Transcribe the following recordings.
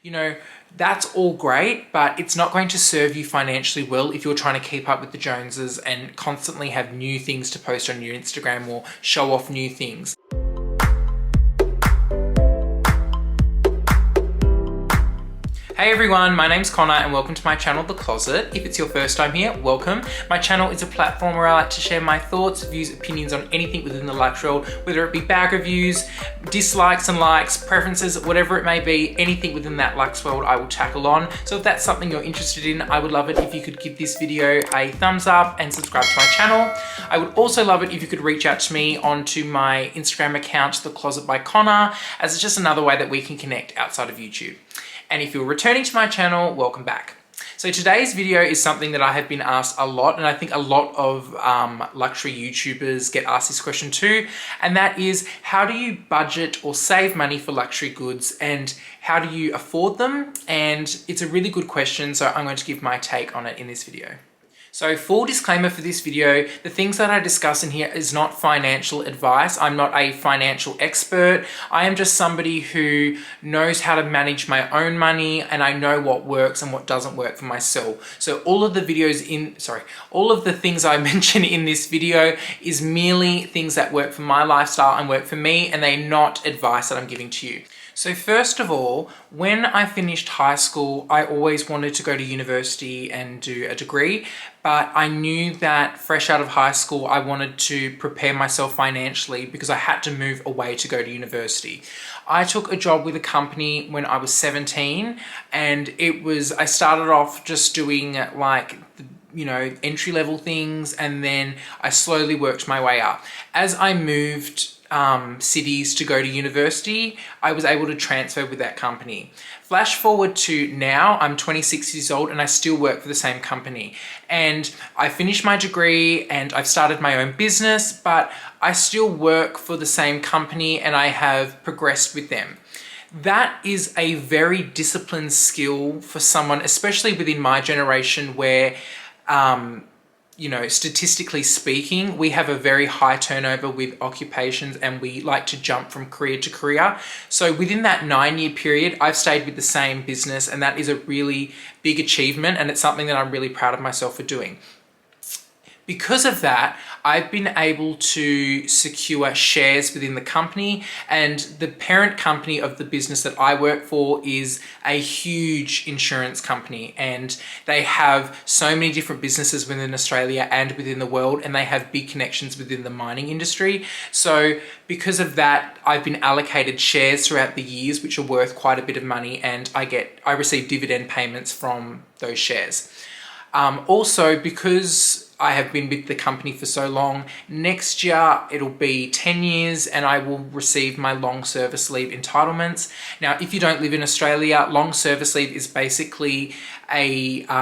You know, that's all great, but it's not going to serve you financially well if you're trying to keep up with the Joneses and constantly have new things to post on your Instagram or show off new things. Hey everyone, my name's Connor and welcome to my channel, The Closet. If it's your first time here, welcome. My channel is a platform where I like to share my thoughts, views, opinions on anything within the luxury world, whether it be bag reviews, dislikes and likes, preferences, whatever it may be, anything within that luxe world I will tackle on. So if that's something you're interested in, I would love it if you could give this video a thumbs up and subscribe to my channel. I would also love it if you could reach out to me onto my Instagram account, theclosetbyconnor, as it's just another way that we can connect outside of YouTube. And if you're returning to my channel, welcome back. So today's video is something that I have been asked a lot, and I think a lot of luxury YouTubers get asked this question too, and that is, how do you budget or save money for luxury goods, and how do you afford them? And it's a really good question, so I'm going to give my take on it in this video. So full disclaimer for this video, the things that I discuss in here is not financial advice. I'm not a financial expert. I am just somebody who knows how to manage my own money, and I know what works and what doesn't work for myself. So all of the things I mention in this video is merely things that work for my lifestyle and work for me, and they're not advice that I'm giving to you. So first of all, when I finished high school, I always wanted to go to university and do a degree, but I knew that fresh out of high school, I wanted to prepare myself financially because I had to move away to go to university. I took a job with a company when I was 17, and I started off just doing entry-level things, and then I slowly worked my way up. As I moved cities to go to university, I was able to transfer with that company. Flash forward to now, I'm 26 years old and I still work for the same company. And I finished my degree and I've started my own business, but I still work for the same company and I have progressed with them. That is a very disciplined skill for someone, especially within my generation where statistically speaking, we have a very high turnover with occupations and we like to jump from career to career. So within that 9-year period, I've stayed with the same business, and that is a really big achievement, and it's something that I'm really proud of myself for doing. Because of that, I've been able to secure shares within the company, and the parent company of the business that I work for is a huge insurance company, and they have so many different businesses within Australia and within the world, and they have big connections within the mining industry. So because of that, I've been allocated shares throughout the years, which are worth quite a bit of money, and I receive dividend payments from those shares. Also, because I have been with the company for so long, next year it'll be 10 years and I will receive my long service leave entitlements. Now, if you don't live in Australia, long service leave is basically I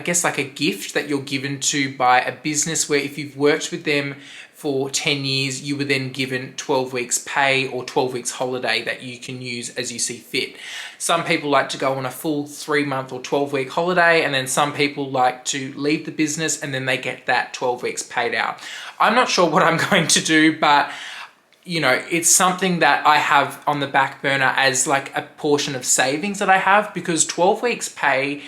guess like a gift that you're given to by a business where if you've worked with them for 10 years, you were then given 12 weeks pay or 12 weeks holiday that you can use as you see fit. Some people like to go on a full 3-month or 12-week holiday, and then some people like to leave the business and then they get that 12 weeks paid out. I'm not sure what I'm going to do, but it's something that I have on the back burner as like a portion of savings that I have, because 12 weeks pay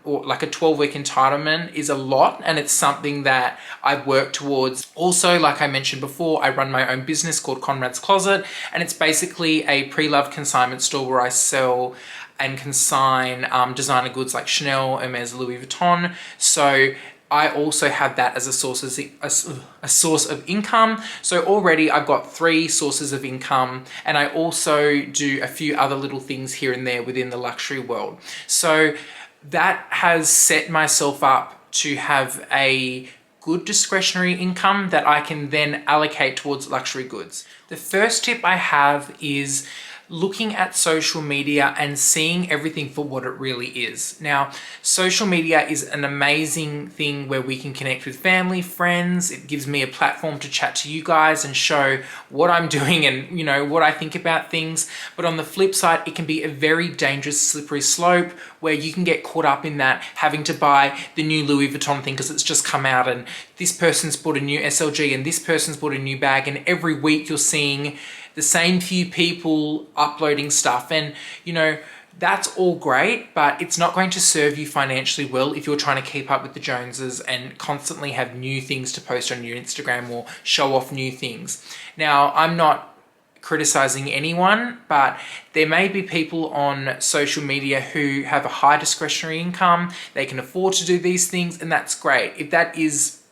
or like a 12-week entitlement is a lot, and it's something that I've worked towards. Also, like I mentioned before, I run my own business called Conrad's Closet, and it's basically a pre-loved consignment store where I sell and consign designer goods like Chanel, Hermes, Louis Vuitton. So I also have that as a source of income. So already I've got 3 sources of income, and I also do a few other little things here and there within the luxury world. So that has set myself up to have a good discretionary income that I can then allocate towards luxury goods. The first tip I have is looking at social media and seeing everything for what it really is. Now, social media is an amazing thing where we can connect with family, friends. It gives me a platform to chat to you guys and show what I'm doing and, what I think about things. But on the flip side, it can be a very dangerous, slippery slope where you can get caught up in that, having to buy the new Louis Vuitton thing because it's just come out, and this person's bought a new SLG and this person's bought a new bag, and every week you're seeing the same few people uploading stuff. And, you know, that's all great, but it's not going to serve you financially well if you're trying to keep up with the Joneses and constantly have new things to post on your Instagram or show off new things. Now, I'm not criticizing anyone, but there may be people on social media who have a high discretionary income. They can afford to do these things, and that's great. If that is,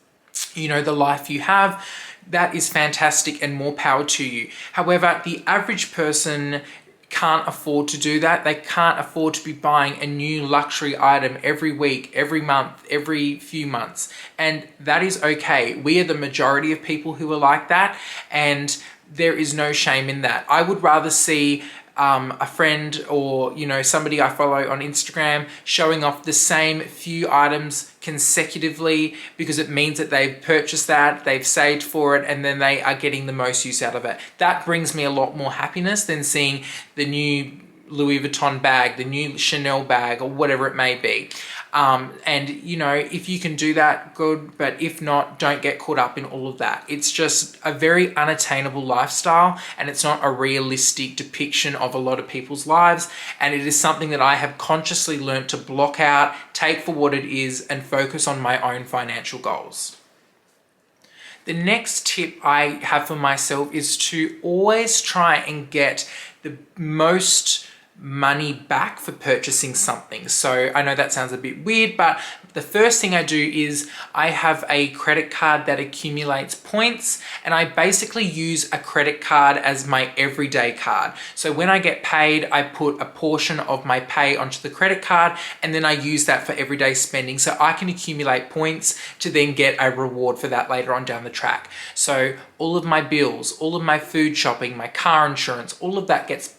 you know, the life you have, that is fantastic and more power to you. However, the average person can't afford to do that. They can't afford to be buying a new luxury item every week, every month, every few months. And that is okay. We are the majority of people who are like that, and there is no shame in that. I would rather see a friend or, you know, somebody I follow on Instagram showing off the same few items consecutively, because it means that they've purchased that, they've saved for it, and then they are getting the most use out of it. That brings me a lot more happiness than seeing the new Louis Vuitton bag, the new Chanel bag, or whatever it may be. And, you know, if you can do that, good. But if not, don't get caught up in all of that. It's just a very unattainable lifestyle, and it's not a realistic depiction of a lot of people's lives. And it is something that I have consciously learned to block out, take for what it is, and focus on my own financial goals. The next tip I have for myself is to always try and get the most money back for purchasing something. So I know that sounds a bit weird, but the first thing I do is I have a credit card that accumulates points, and I basically use a credit card as my everyday card. So when I get paid, I put a portion of my pay onto the credit card, and then I use that for everyday spending, so I can accumulate points to then get a reward for that later on down the track. So all of my bills, all of my food shopping, my car insurance, all of that gets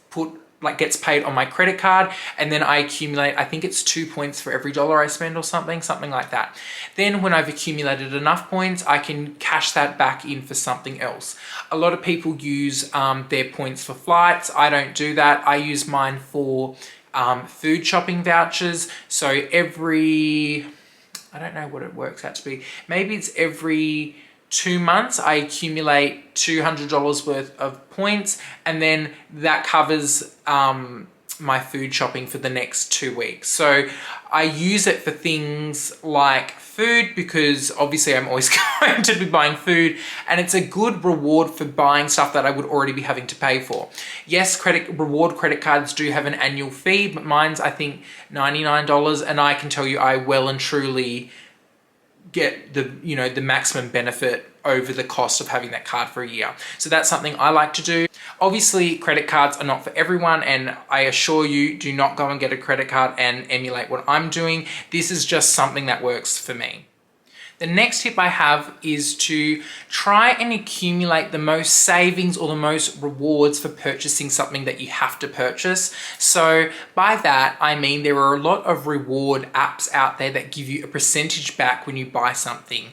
paid on my credit card, and then I accumulate, I think it's 2 points for every dollar I spend or something like that. Then when I've accumulated enough points, I can cash that back in for something else. A lot of people use their points for flights. I don't do that. I use mine for food shopping vouchers. So I don't know what it works out to be. Maybe it's every 2 months, I accumulate $200 worth of points, and then that covers my food shopping for the next 2 weeks. So I use it for things like food, because obviously I'm always going to be buying food, and it's a good reward for buying stuff that I would already be having to pay for. Yes, reward credit cards do have an annual fee, but mine's I think $99, and I can tell you I well and truly get the maximum benefit over the cost of having that card for a year. So that's something I like to do. Obviously, credit cards are not for everyone, and I assure you, do not go and get a credit card and emulate what I'm doing. This is just something that works for me. The next tip I have is to try and accumulate the most savings or the most rewards for purchasing something that you have to purchase. So by that, I mean there are a lot of reward apps out there that give you a percentage back when you buy something.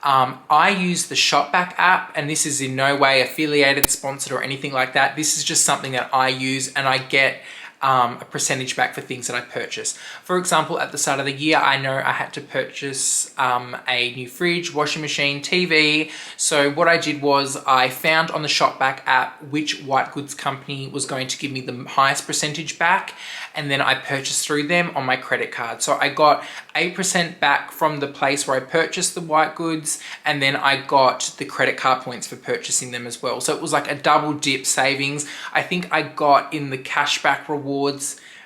I use the SHOPBACK app, and this is in no way affiliated, sponsored, or anything like that. This is just something that I use, and I get a percentage back for things that I purchase. For example, at the start of the year, I know I had to purchase a new fridge, washing machine, TV. So what I did was I found on the SHOPBACK app which white goods company was going to give me the highest percentage back, and then I purchased through them on my credit card. So I got 8% back from the place where I purchased the white goods, and then I got the credit card points for purchasing them as well. So it was like a double dip savings. I think I got in the cashback rewards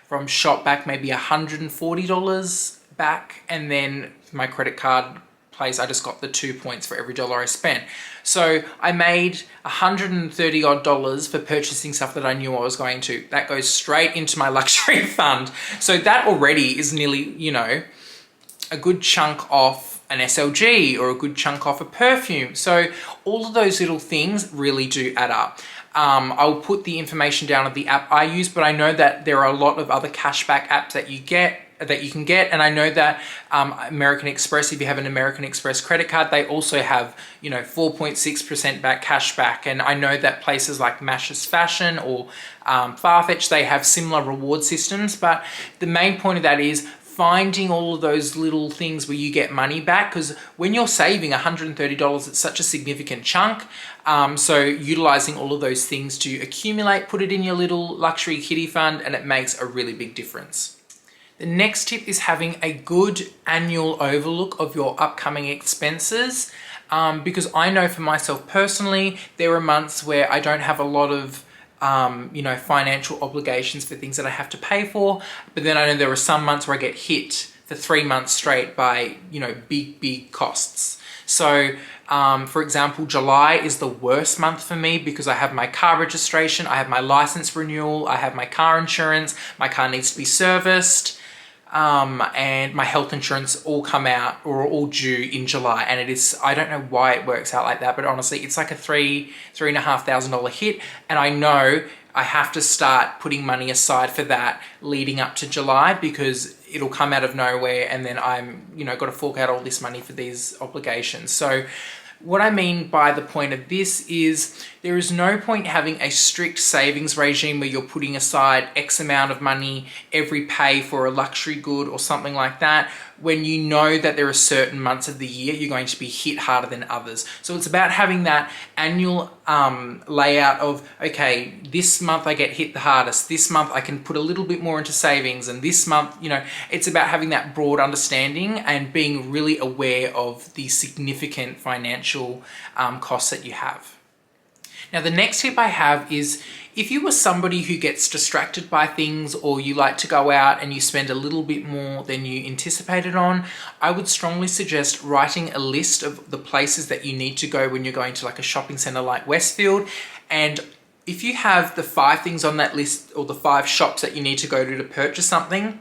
from SHOPBACK maybe $140 back, and then my credit card place, I just got the 2 points for every dollar I spent. So I made $130 odd for purchasing stuff that I knew I was going to. That goes straight into my luxury fund. So that already is nearly, a good chunk off an SLG or a good chunk off a perfume. So all of those little things really do add up. I'll put the information down of the app I use, but I know that there are a lot of other cashback apps that you can get, and I know that American Express, if you have an American Express credit card, they also have 4.6% back cashback, and I know that places like Mash's Fashion or Farfetch, they have similar reward systems. But the main point of that is finding all of those little things where you get money back, because when you're saving $130, it's such a significant chunk. So utilizing all of those things to accumulate, put it in your little luxury kitty fund, and it makes a really big difference. The next tip is having a good annual overlook of your upcoming expenses. Because I know for myself personally, there are months where I don't have a lot of financial obligations for things that I have to pay for. But then I know there are some months where I get hit for 3 months straight by, big costs. So, for example, July is the worst month for me because I have my car registration, I have my license renewal, I have my car insurance, my car needs to be serviced, and my health insurance all come out or are all due in July. And it is, I don't know why it works out like that, but honestly, it's like a $3,500 hit. And I know I have to start putting money aside for that leading up to July, because it'll come out of nowhere and then I'm, got to fork out all this money for these obligations. So what I mean by the point of this is there is no point having a strict savings regime where you're putting aside X amount of money every pay for a luxury good or something like that, when you know that there are certain months of the year you're going to be hit harder than others. So it's about having that annual layout of, okay, this month I get hit the hardest, this month I can put a little bit more into savings, and this month, it's about having that broad understanding and being really aware of the significant financial costs that you have. Now, the next tip I have is, if you are somebody who gets distracted by things, or you like to go out and you spend a little bit more than you anticipated on, I would strongly suggest writing a list of the places that you need to go when you're going to like a shopping center like Westfield. And if you have the 5 things on that list, or the 5 shops that you need to go to purchase something,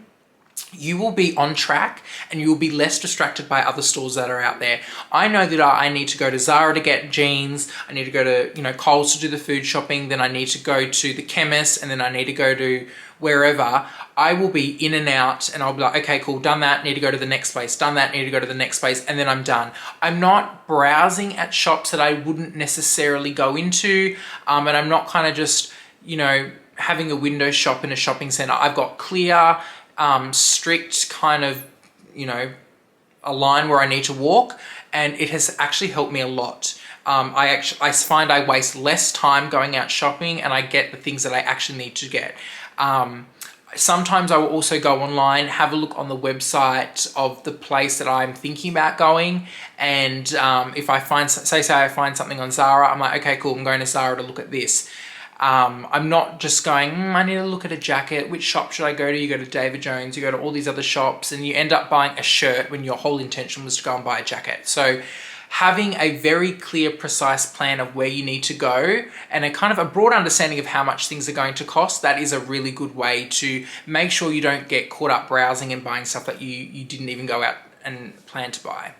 you will be on track and you will be less distracted by other stores that are out there. I know that I need to go to Zara to get jeans, I need to go to Kohl's to do the food shopping, then I need to go to the chemist, and then I need to go to wherever. I will be in and out, and I'll be like, okay, cool, done that, need to go to the next place, done that, need to go to the next place, and then I'm done. I'm not browsing at shops that I wouldn't necessarily go into, and I'm not kind of just, having a window shop in a shopping center. I've got clear, strict kind of, a line where I need to walk, and it has actually helped me a lot. I find I waste less time going out shopping, and I get the things that I actually need to get. Sometimes I will also go online, have a look on the website of the place that I'm thinking about going, and if I find, say I find something on Zara, I'm like, okay, cool, I'm going to Zara to look at this. I'm not just going, I need to look at a jacket, which shop should I go to? You go to David Jones, you go to all these other shops, and you end up buying a shirt when your whole intention was to go and buy a jacket. So having a very clear, precise plan of where you need to go, and a kind of a broad understanding of how much things are going to cost, that is a really good way to make sure you don't get caught up browsing and buying stuff that you didn't even go out and plan to buy.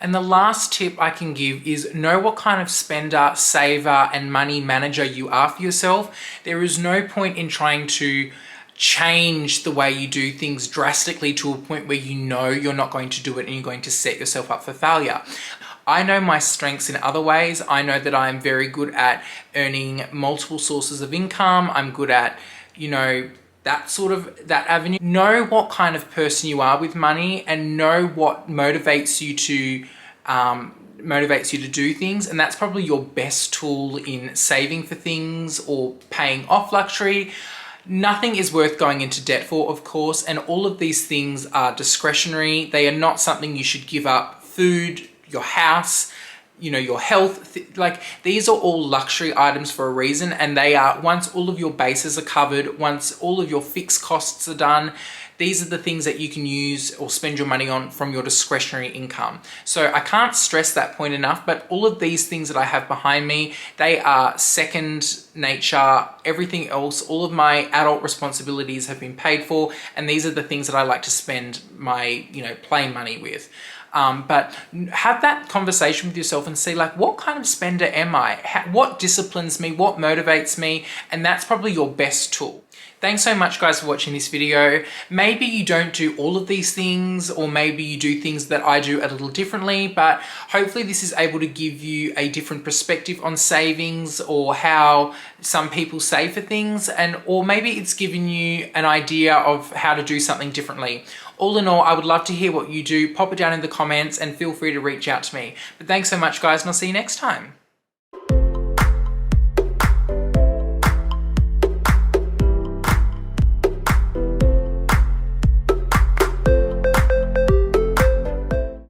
And the last tip I can give is know what kind of spender, saver, and money manager you are for yourself. There is no point in trying to change the way you do things drastically to a point where you're not going to do it and you're going to set yourself up for failure. I know my strengths in other ways. I know that I'm very good at earning multiple sources of income. I'm good at, that avenue. Know what kind of person you are with money, and know what motivates you to do things, and that's probably your best tool in saving for things or paying off luxury. Nothing is worth going into debt for, of course, and all of these things are discretionary. They are not something you should give up. Food, your house, your health, these are all luxury items for a reason, and they are, once all of your bases are covered, once all of your fixed costs are done, these are the things that you can use or spend your money on from your discretionary income. So I can't stress that point enough, but all of these things that I have behind me, they are second nature. Everything else, all of my adult responsibilities have been paid for, and these are the things that I like to spend my, play money with. But have that conversation with yourself and see like, what kind of spender am I? What disciplines me? What motivates me? And that's probably your best tool. Thanks so much guys for watching this video. Maybe you don't do all of these things, or maybe you do things that I do a little differently, but hopefully this is able to give you a different perspective on savings or how some people save for things, or maybe it's given you an idea of how to do something differently. All in all, I would love to hear what you do. Pop it down in the comments and feel free to reach out to me. But thanks so much guys, and I'll see you next time.